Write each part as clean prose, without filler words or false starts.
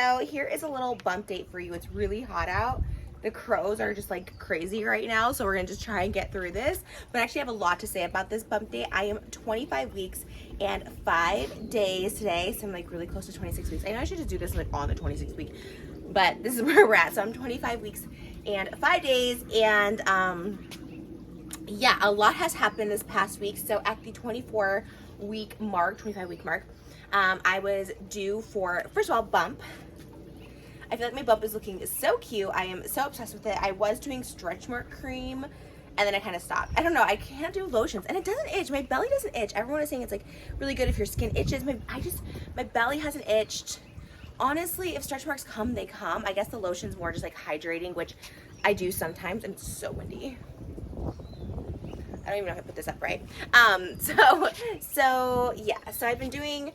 so here is a little bump date for you. It's really hot out. The crows are just like crazy right now, so we're gonna just try and get through this. But I actually have a lot to say about this bump date. I am 25 weeks and 5 days today, so I'm like really close to 26 weeks. I know I should just do this like on the 26th week, but this is where we're at. So I'm 25 weeks and 5 days, and yeah, a lot has happened this past week. So at the 25 week mark, I was due for, first of all, bump. I feel like my bump is looking so cute. I am so obsessed with it. I was doing stretch mark cream, and then I kind of stopped. I don't know. I can't do lotions, and it doesn't itch. My belly doesn't itch. Everyone is saying it's like really good if your skin itches. My belly hasn't itched. Honestly, if stretch marks come, they come. I guess the lotion's more just like hydrating, which I do sometimes, and it's so windy. I don't even know if I put this up right. So yeah. So I've been doing,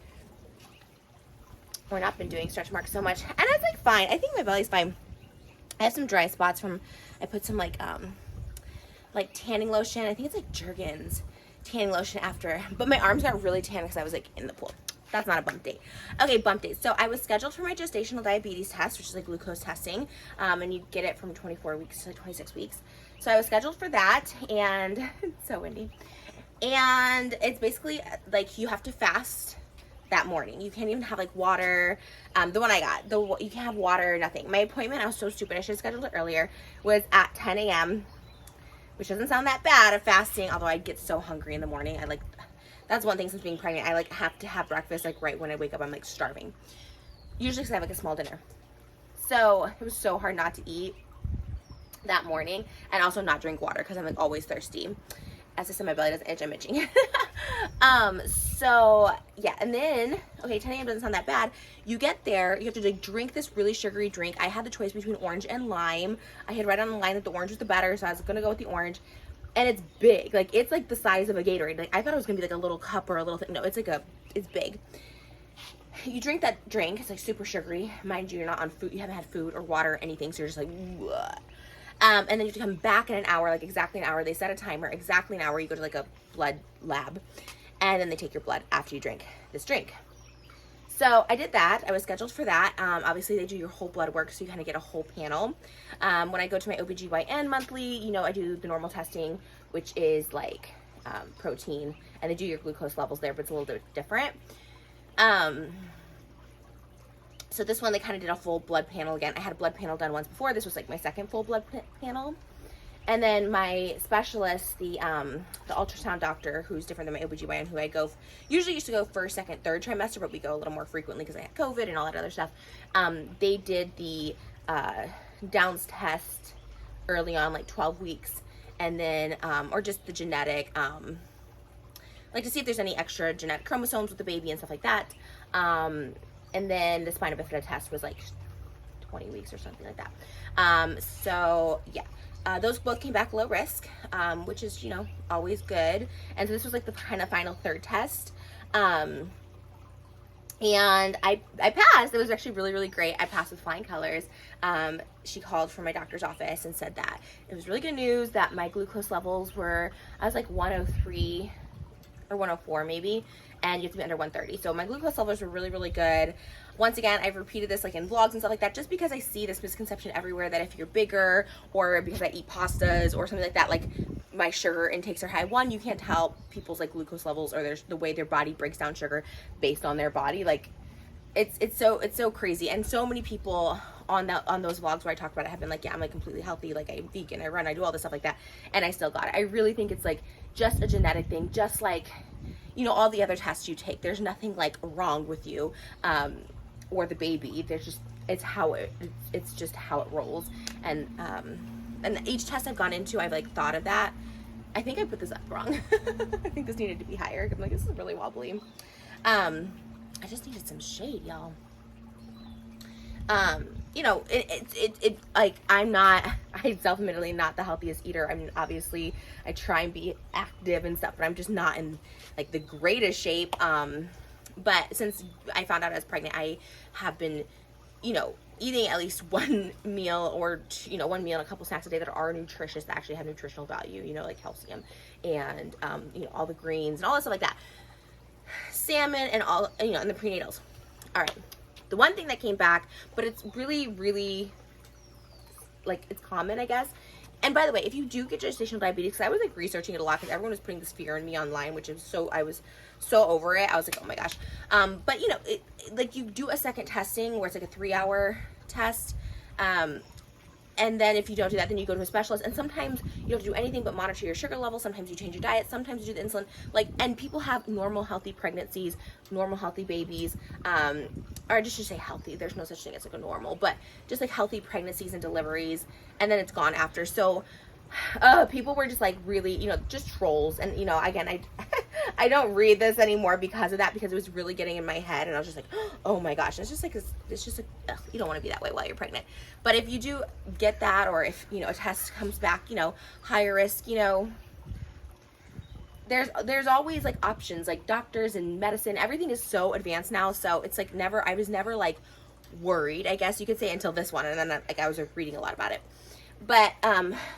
or not been doing stretch marks so much, and it's like fine. I think my belly's fine. I have some dry spots from, I put some like tanning lotion. I think it's like Jergens tanning lotion after, but my arms got really tan because I was like in the pool. That's not a bump date. Okay, bump date. So I was scheduled for my gestational diabetes test, which is like glucose testing, and you get it from 24 weeks to 26 weeks. So I was scheduled for that, and it's so windy. And it's basically like you have to fast that morning. You can't even have like water. The one I got, you can't have water, nothing. My appointment, I was so stupid, I should have scheduled it earlier, was at 10 a.m., which doesn't sound that bad of fasting, although I get so hungry in the morning. That's one thing since being pregnant. I like have to have breakfast like right when I wake up. I'm like starving. Usually because I have like a small dinner. So it was so hard not to eat that morning and also not drink water because I'm like always thirsty. As I said, my belly doesn't itch, I'm itching. So yeah, and then, okay, 10 a.m. doesn't sound that bad. You get there, you have to like drink this really sugary drink. I had the choice between orange and lime. I had read on the line that the orange was the better, so I was gonna go with the orange. And it's big, like it's like the size of a Gatorade. Like I thought it was gonna be like a little cup or a little thing. No, it's big. You drink that drink, it's like super sugary. Mind you, you're not on food, you haven't had food or water or anything, so you're just like, whoa. And then you have to come back in an hour, like exactly an hour. They set a timer, exactly an hour. You go to like a blood lab, and then they take your blood after you drink this drink. So I did that. I was scheduled for that. Obviously, they do your whole blood work, so you kind of get a whole panel. When I go to my OBGYN monthly, you know, I do the normal testing, which is like protein, and they do your glucose levels there, but it's a little bit different. So this one, they kind of did a full blood panel again. I had a blood panel done once before. This was like my second full blood panel. And then my specialist, the ultrasound doctor, who's different than my OBGYN, who I usually used to go first, second, third trimester, but we go a little more frequently because I had COVID and all that other stuff. They did the Downs test early on, like 12 weeks, and then, or just the genetic, like to see if there's any extra genetic chromosomes with the baby and stuff like that. And then the spina bifida test was like 20 weeks or something like that. So yeah. Those both came back low risk, which is, you know, always good. And so this was like the kind of final third test. And I passed. It was actually really, really great. I passed with flying colors. She called from my doctor's office and said that it was really good news that my glucose levels were, I was like 103 or 104 maybe, and you have to be under 130. So my glucose levels were really, really good. Once again, I've repeated this like in vlogs and stuff like that, just because I see this misconception everywhere that if you're bigger, or because I eat pastas or something like that, like my sugar intakes are high. One, you can't tell people's like glucose levels or the way their body breaks down sugar based on their body. Like it's so crazy. And so many people on those vlogs where I talk about it have been like, yeah, I'm like completely healthy, like I'm vegan, I run, I do all this stuff like that, and I still got it. I really think it's like just a genetic thing, just like, you know, all the other tests you take. There's nothing like wrong with you or the baby. There's just, it's just how it rolls. And each test I've gone into, I've like thought of that. I think I put this up wrong. I think this needed to be higher. I'm like, this is really wobbly. I just needed some shade, y'all. You know, it like I self-admittedly not the healthiest eater. I mean, obviously I try and be active and stuff, but I'm just not in like the greatest shape. But since I found out I was pregnant, I have been, you know, eating at least one meal or, you know, one meal and a couple snacks a day that are nutritious, that actually have nutritional value, you know, like calcium and, you know, all the greens and all that stuff like that. Salmon and all, you know, and the prenatals. All right. The one thing that came back, but it's really, really, like, it's common, I guess. And by the way, if you do get gestational diabetes, because I was like researching it a lot because everyone was putting this fear in me online, which is I was so over it. I was like, oh my gosh. But you know, like you do a second testing where it's like a 3-hour test. And then if you don't do that, then you go to a specialist. And sometimes you don't have to do anything but monitor your sugar level. Sometimes you change your diet. Sometimes you do the insulin. Like, and people have normal, healthy pregnancies, normal, healthy babies. Or I just should say healthy. There's no such thing as like a normal, but just like healthy pregnancies and deliveries. And then it's gone after. So people were just like really, you know, just trolls. And, you know, again, I don't read this anymore because of that, because it was really getting in my head. And I was just like, oh my gosh. It's just like, you don't want to be that way while you're pregnant. But if you do get that, or if, you know, a test comes back, you know, higher risk, you know, there's always like options, like doctors and medicine. Everything is so advanced now. So it's like I was never like worried, I guess you could say, until this one. And then like I was reading a lot about it. But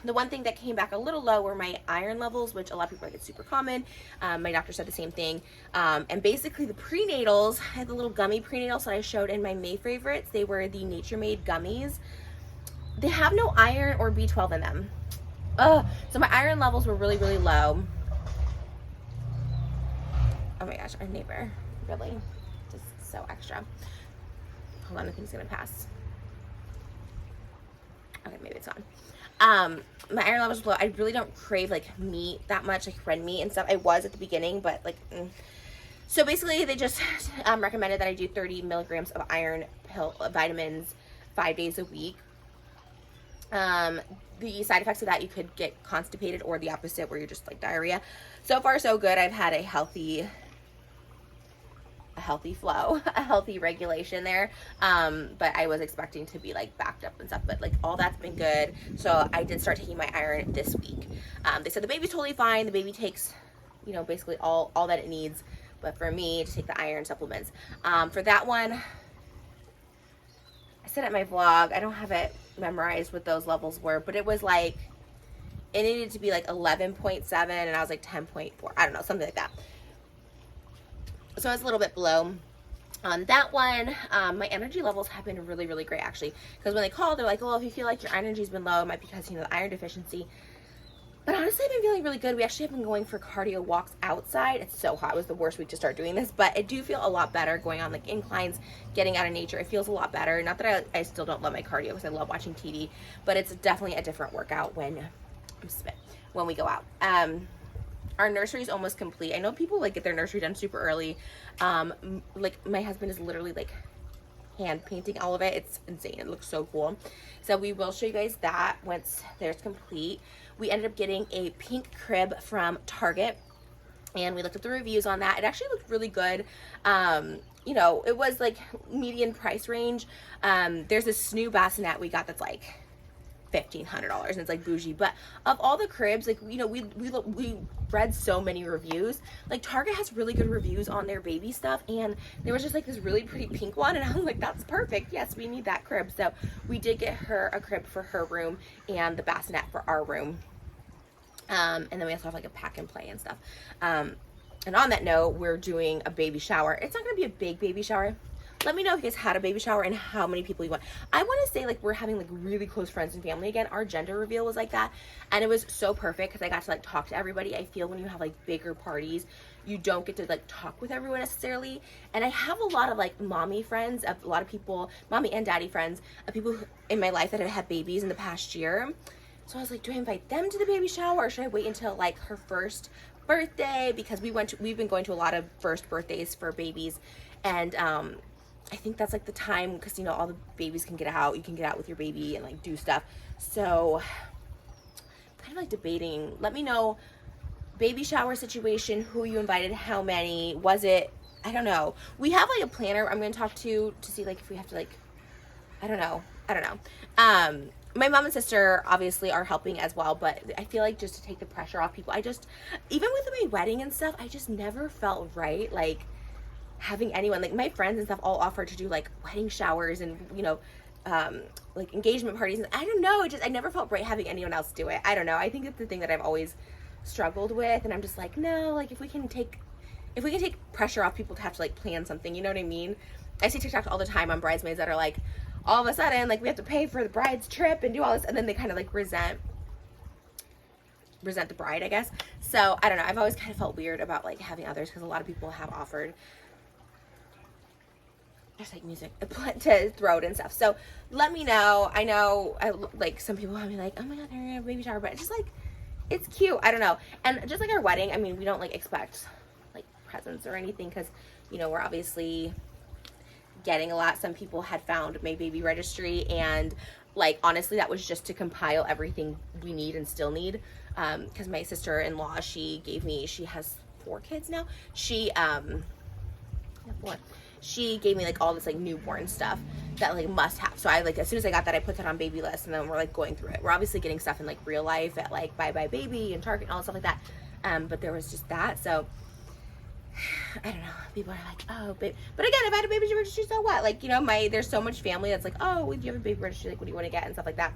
the one thing that came back a little low were my iron levels, which a lot of people think it's super common. My doctor said the same thing. And basically the prenatals, I had the little gummy prenatals that I showed in my May favorites. They were the Nature Made gummies. They have no iron or B12 in them. So my iron levels were really, really low. Oh my gosh, our neighbor, really, just so extra. Hold on, I think it's gonna pass. Okay, maybe it's on. My iron levels were low. I really don't crave like meat that much, like red meat and stuff. I was at the beginning, but like, so basically they just recommended that I do 30 milligrams of iron vitamins 5 days a week. The side effects of that, you could get constipated, or the opposite, where you're just like diarrhea. So far, so good. I've had a healthy flow, a healthy regulation there. But I was expecting to be like backed up and stuff, but like all that's been good. So I did start taking my iron this week. They said the baby's totally fine. The baby takes, you know, basically all that it needs. But for me to take the iron supplements, for that one, I said at my vlog, I don't have it memorized what those levels were, but it was like, it needed to be like 11.7 and I was like 10.4. I don't know, something like that. So I was a little bit below on that one. My energy levels have been really, really great actually, because when they call, they're like, oh, if you feel like your energy's been low, it might be because, you know, the iron deficiency. But honestly, I've been feeling really good. We actually have been going for cardio walks outside. It's so hot. It was the worst week to start doing this, but I do feel a lot better going on like inclines, getting out of nature. It feels a lot better. Not that I still don't love my cardio, because I love watching TV, but it's definitely a different workout when we go out. Our nursery is almost complete. I know people like get their nursery done super early. Like my husband is literally like hand painting all of it. It's insane. It looks so cool. So we will show you guys that once there's complete. We ended up getting a pink crib from Target, and we looked up the reviews on that. It actually looked really good. You know, it was like median price range. There's this new bassinet we got that's like $1,500 and it's like bougie, but of all the cribs, like, you know, we read so many reviews. Like Target has really good reviews on their baby stuff, and there was just like this really pretty pink one, and I was like, that's perfect. Yes, we need that crib. So we did get her a crib for her room and the bassinet for our room. And then we also have like a pack and play and stuff. And on that note, we're doing a baby shower. It's not gonna be a big baby shower. Let me know if you guys had a baby shower and how many people you want. I want to say like we're having like really close friends and family again. Our gender reveal was like that, and it was so perfect because I got to like talk to everybody. I feel when you have like bigger parties, you don't get to like talk with everyone necessarily. And I have a lot of like mommy friends, a lot of people, mommy and daddy friends, of people in my life that have had babies in the past year. So I was like, do I invite them to the baby shower, or should I wait until like her first birthday? Because we've been going to a lot of first birthdays for babies, and I think that's like the time, because, you know, all the babies can get out. You can get out with your baby and like do stuff. So I'm kind of like debating. Let me know, baby shower situation, who you invited, how many, was it, I don't know. We have like a planner I'm going to talk to see like if we have to like, I don't know. My mom and sister obviously are helping as well, but I feel like just to take the pressure off people, even with my wedding and stuff, I just never felt right like having anyone, like my friends and stuff all offered to do like wedding showers and, you know, like engagement parties, and I don't know, I never felt right having anyone else do it. I don't know, I think it's the thing that I've always struggled with, and I'm just like, no, like if we can take pressure off people to have to like plan something, you know what I mean? I see TikToks all the time on bridesmaids that are like, all of a sudden, like, we have to pay for the bride's trip and do all this, and then they kind of like resent the bride, I guess. So I don't know, I've always kind of felt weird about like having others, because a lot of people have offered, there's like music to throw it and stuff. So let me know. I know like some people will be like, oh my god, they're gonna have a baby shower, but it's just like, it's cute. I don't know. And just like our wedding, I mean, we don't like expect like presents or anything, because you know, we're obviously getting a lot. Some people had found my baby registry, and like honestly, that was just to compile everything we need and still need, because my sister-in-law, she has 4 kids now. She gave me like all this like newborn stuff that like must have. So I like, as soon as I got that, I put that on baby list, and then we're like going through it. We're obviously getting stuff in like real life at like Bye Bye Baby and Target and all that stuff like that, but there was just that. So I don't know, people are like, oh babe, but again, if I had a baby registry, so what? Like, you know, there's so much family that's like, oh, do you have a baby registry, like what do you want to get and stuff like that.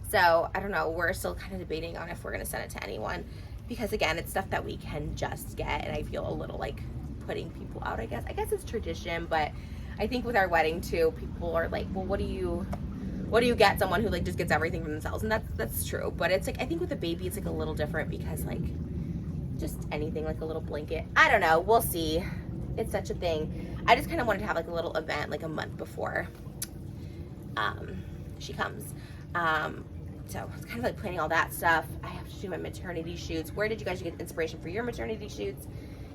So I don't know, we're still kind of debating on if we're going to send it to anyone, because again, it's stuff that we can just get, and I feel a little like putting people out. I guess it's tradition, but I think with our wedding too, people are like, well, what do you get someone who like just gets everything from themselves? And that's true, but it's like, I think with a baby it's like a little different, because like just anything, like a little blanket, I don't know, we'll see. It's such a thing. I just kind of wanted to have like a little event like a month before she comes, so it's kind of like planning all that stuff. I have to do my maternity shoots. Where did you guys get inspiration for your maternity shoots?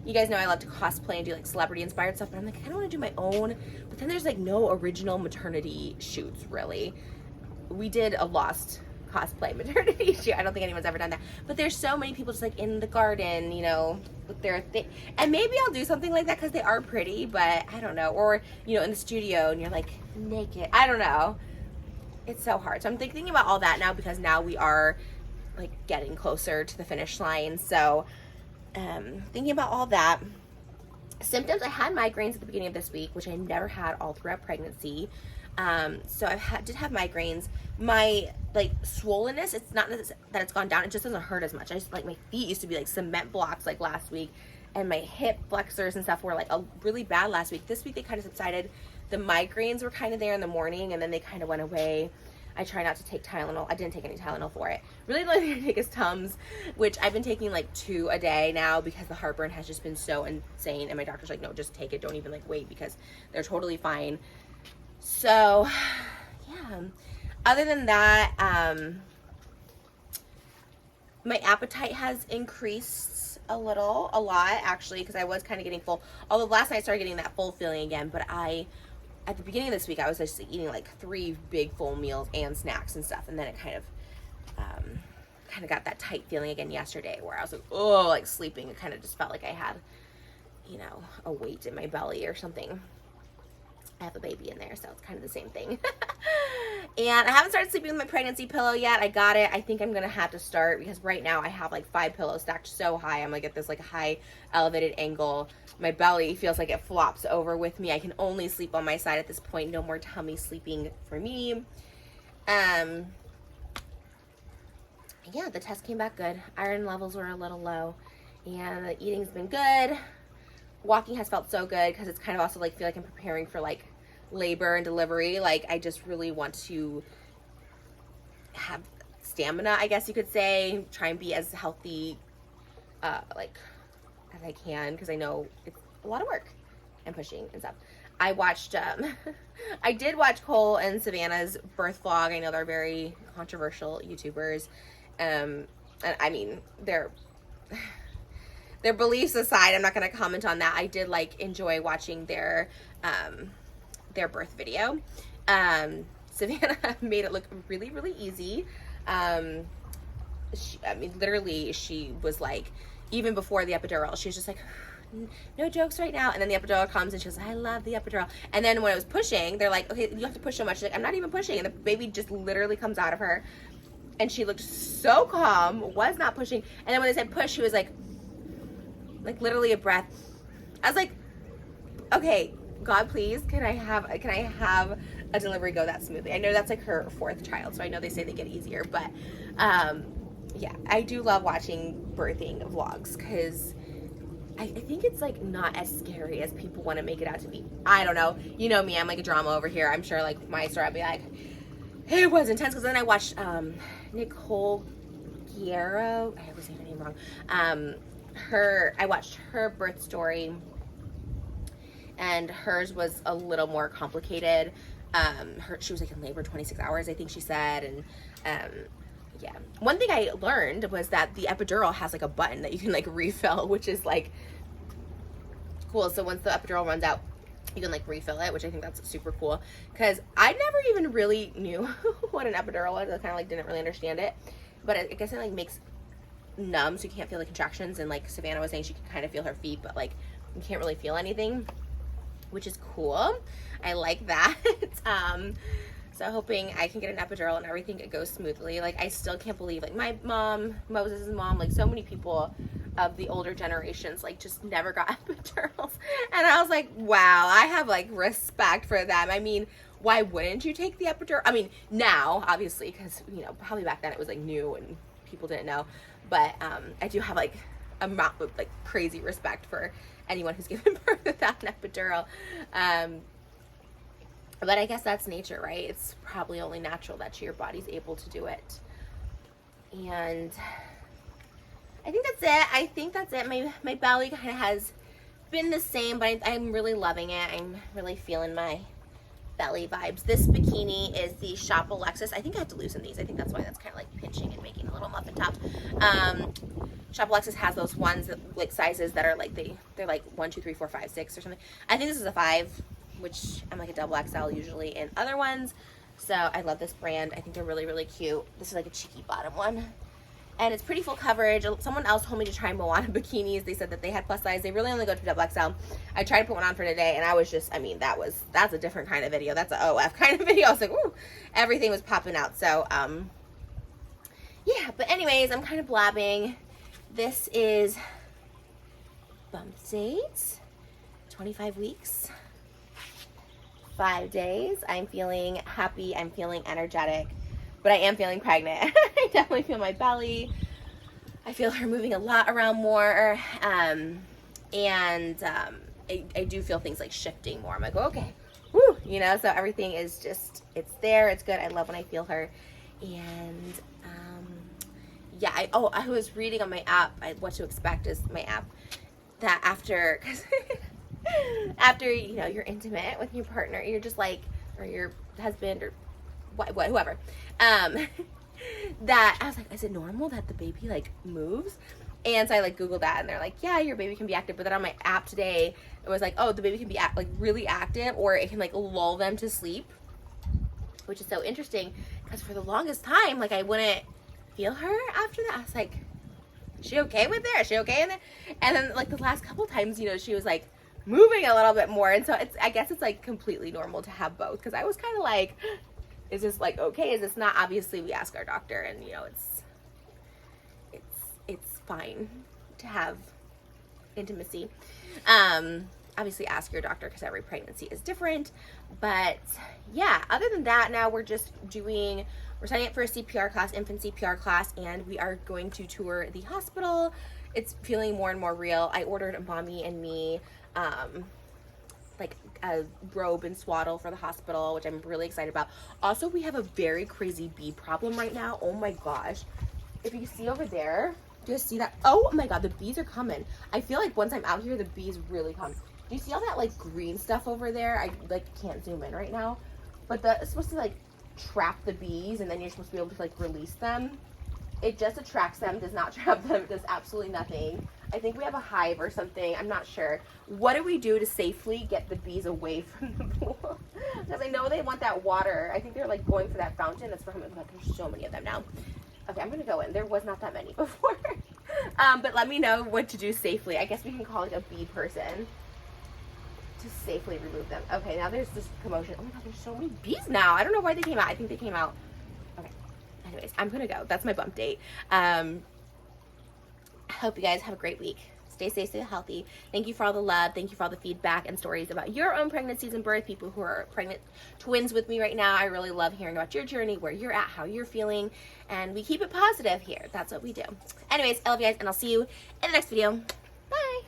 You guys know I love to cosplay and do like celebrity inspired stuff, but I'm like, I kind of want to do my own, but then there's like no original maternity shoots really. We did a Lost cosplay maternity shoot. I don't think anyone's ever done that, but there's so many people just like in the garden, you know, with their thing, and maybe I'll do something like that because they are pretty, but I don't know. Or, you know, in the studio and you're like naked, I don't know, it's so hard. So I'm thinking about all that now, because now we are like getting closer to the finish line. So thinking about all that. Symptoms, I had migraines at the beginning of this week, which I never had all throughout pregnancy. So I did have migraines. My like swollenness, it's not that it's gone down, it just doesn't hurt as much. I just like, my feet used to be like cement blocks like last week, and my hip flexors and stuff were like really bad last week. This week they kind of subsided. The migraines were kind of there in the morning, and then they kind of went away. I try not to take Tylenol. I didn't take any Tylenol for it. Really, the only thing I take is Tums, which I've been taking like 2 a day now, because the heartburn has just been so insane, and my doctor's like, no, just take it, don't even like wait, because they're totally fine. So yeah, other than that, my appetite has increased a lot actually, because I was kind of getting full, although last night I started getting that full feeling again. But at the beginning of this week, I was just eating like 3 big full meals and snacks and stuff, and then it kind of got that tight feeling again yesterday, where I was like, oh, like sleeping. It kind of just felt like I had, you know, a weight in my belly or something. I have a baby in there, so it's kind of the same thing. And I haven't started sleeping with my pregnancy pillow yet. I got it. I think I'm gonna have to start, because right now I have like 5 pillows stacked so high. I'm like at this like high elevated angle. My belly feels like it flops over with me. I can only sleep on my side at this point. No more tummy sleeping for me. Yeah, the test came back good. Iron levels were a little low, and the eating's been good. Walking has felt so good, because it's kind of also like feel like I'm preparing for like labor and delivery. Like I just really want to have stamina, I guess you could say, try and be as healthy like as I can, because I know it's a lot of work and pushing and stuff. I watched I did watch Cole and Savannah's birth vlog. I know they're very controversial YouTubers, and I mean their beliefs aside, I'm not going to comment on that. I did like enjoy watching their birth video. Savannah made it look really, really easy. Literally, she was like, even before the epidural, she was just like, no jokes right now. And then the epidural comes, and she was like, I love the epidural. And then when I was pushing, they're like, okay, you have to push so much. She's like, I'm not even pushing. And the baby just literally comes out of her. And she looked so calm, was not pushing. And then when they said push, she was like literally a breath. I was like, okay, God, please, can I have a delivery go that smoothly? I know that's like her 4th child, so I know they say they get easier, but yeah, I do love watching birthing vlogs, because I think it's like not as scary as people want to make it out to be. I don't know. You know me, I'm like a drama over here. I'm sure like my story, I'd be like, it was intense. Because then I watched Nicole Guerrero. I always say her name wrong. I watched her birth story, and hers was a little more complicated. She was like in labor 26 hours, I think she said, and yeah. One thing I learned was that the epidural has like a button that you can like refill, which is like cool. So once the epidural runs out, you can like refill it, which I think that's super cool. Because I never even really knew what an epidural was. I kind of like didn't really understand it, but I guess it like makes numb, so you can't feel the contractions. And like Savannah was saying, she can kind of feel her feet, but like you can't really feel anything, which is cool. I like that. So hoping I can get an epidural and everything goes smoothly. Like I still can't believe like my mom, Moses' mom, like so many people of the older generations like just never got epidurals. And I was like, wow, I have like respect for them. I mean, why wouldn't you take the epidural? I mean, now obviously, because you know, probably back then it was like new and people didn't know. But I do have like a amount of like crazy respect for anyone who's given birth without an epidural. But I guess that's nature, right? It's probably only natural that your body's able to do it. And I think that's it. My belly kind of has been the same, but I'm really loving it. I'm really feeling my belly vibes. This bikini is the Shop Alexis. I think I have to loosen these. I think that's why that's kind of like pinching and making a little muffin top. Shop Alexis has those ones that like sizes that are like they're like 1, 2, 3, 4, 5, 6 or something. I think this is a 5, which I'm like a double XL usually in other ones. So I love this brand. I think they're really, really cute. This is like a cheeky bottom one. And it's pretty full coverage. Someone else told me to try Moana bikinis. They said that they had plus size. They really only go to double XL. I tried to put one on for today, and I was just, I mean, that's a different kind of video. That's an OF kind of video. I was like, ooh, everything was popping out. So, yeah. But anyways, I'm kind of blabbing. This is BUMPDATE. 25 weeks. 5 days. I'm feeling happy. I'm feeling energetic. But I am feeling pregnant. I definitely feel my belly. I feel her moving a lot around more. I do feel things like shifting more. I'm like, okay, woo, you know, so everything is just, it's there. It's good. I love when I feel her. And, yeah, I was reading on my app, What to Expect is my app, that after, you know, you're intimate with your partner, you're just like, or your husband or whoever, that I was like, is it normal that the baby like moves? And so I like Googled that, and they're like, yeah, your baby can be active. But then on my app today, it was like, oh, the baby can be like really active, or it can like lull them to sleep, which is so interesting because for the longest time, like I wouldn't feel her after that. I was like, is she okay with it? Is she okay in there? And then like the last couple times, you know, she was like moving a little bit more, and so I guess it's like completely normal to have both, because I was kind of like, is this like okay? Is this not? Obviously, we ask our doctor, and you know, it's fine to have intimacy. Obviously, ask your doctor because every pregnancy is different. But yeah, other than that, now we're signing up for a CPR class, infant CPR class, and we are going to tour the hospital. It's feeling more and more real. I ordered a mommy and me like a robe and swaddle for the hospital, which I'm really excited about. Also, we have a very crazy bee problem right now. Oh my gosh. If you see over there, do you see that? Oh my god, the bees are coming. I feel like once I'm out here, the bees really come. Do you see all that like green stuff over there? I like can't zoom in right now. But it's supposed to like trap the bees, and then you're supposed to be able to like release them. It just attracts them, does not trap them. It does absolutely nothing. I think we have a hive or something. I'm not sure. What do we do to safely get the bees away from the pool? Because I know they want that water. I think they're like going for that fountain. That's for how many. There's so many of them now. Okay, I'm gonna go in. There was not that many before. But let me know what to do safely. I guess we can call it a bee person to safely remove them. Okay, now there's this commotion. Oh my god, there's so many bees now. I don't know why they came out. I think they came out. Okay. Anyways, I'm gonna go. That's my bump date. I hope you guys have a great week. Stay safe, stay healthy. Thank you for all the love. Thank you for all the feedback and stories about your own pregnancies and birth. People who are pregnant twins with me right now. I really love hearing about your journey, where you're at, how you're feeling. And we keep it positive here. That's what we do. Anyways, I love you guys, and I'll see you in the next video.